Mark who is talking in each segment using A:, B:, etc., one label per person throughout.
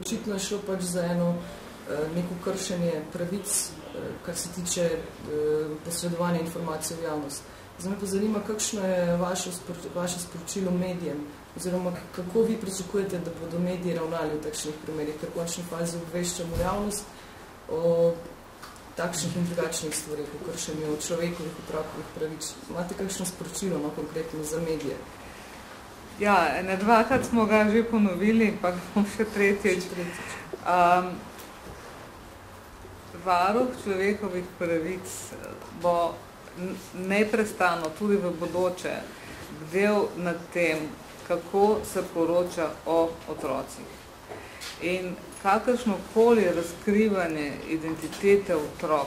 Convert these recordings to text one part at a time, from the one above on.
A: očitno je šlo pač za eno neko kršenje pravic, kar se tiče posredovanja informacij v javnost. Zdaj me pa zanima, kakšno je vaše sporočilo medijem, oziroma kako vi pričakujete, da bodo mediji ravnali v takšnih primerih, ker v končni fazi obveščamo javnost o takšnih in drugačnih stvarih, o kršenju človekovih otrokovih pravic. Imate kakšno sporočilo, konkretno za medije?
B: Ja, dvakrat smo ga že ponovili, pa bom še tretjič. Varuh človekovih pravic bo neprestano, tudi v bodoče, bdel nad tem, kako se poroča o otrocih. In kakršnokoli razkrivanje identitete otrok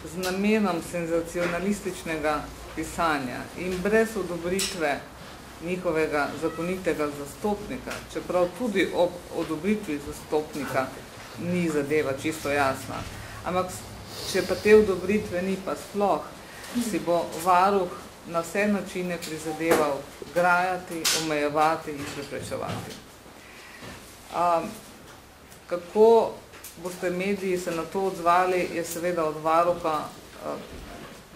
B: z namenom senzacionalističnega pisanja in brez odobritve njihovega zakonitega zastopnika, čeprav tudi ob odobritvi zastopnika ni zadeva čisto jasna. Ampak, če pa te odobritve ni pa sploh, si bo varuh na vse načine prizadeval grajati, omejevati in preprečevati. Kako boste mediji se na to odzvali, je seveda od varuha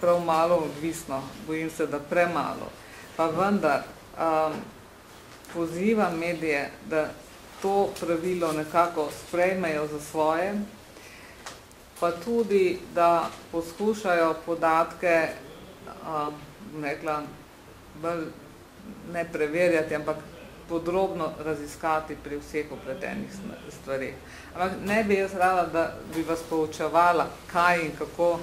B: prav malo odvisno, bojim se, da premalo. Pa vendar pozivam medije, da to pravilo nekako sprejmejo za svoje, pa tudi, da poskušajo podatke, ne preverjati, ampak podrobno raziskati pri vseh upletenih stvareh. Ampak ne bi jaz rada, da bi vas poučevala, kaj in kako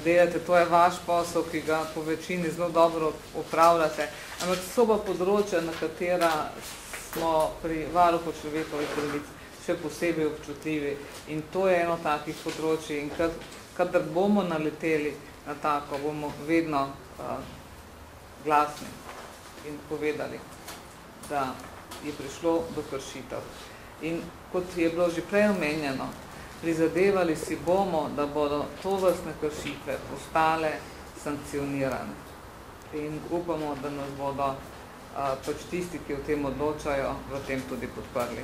B: delate, to je vaš posel, ki ga po večini zelo dobro upravljate, ampak so pa področja, na katera smo pri varuhu človekovih pravic še posebej občutljivi in to je eno takih področij in kadar bomo naleteli na tako, bomo vedno glasni in povedali, da je prišlo do kršitev. In kot je bilo že prej omenjeno, prizadevali si bomo, da bodo tovrstne kršitve postale sankcionirane. In upamo, da nas bodo pač tisti, ki o tem odločajo, v tem tudi podprli.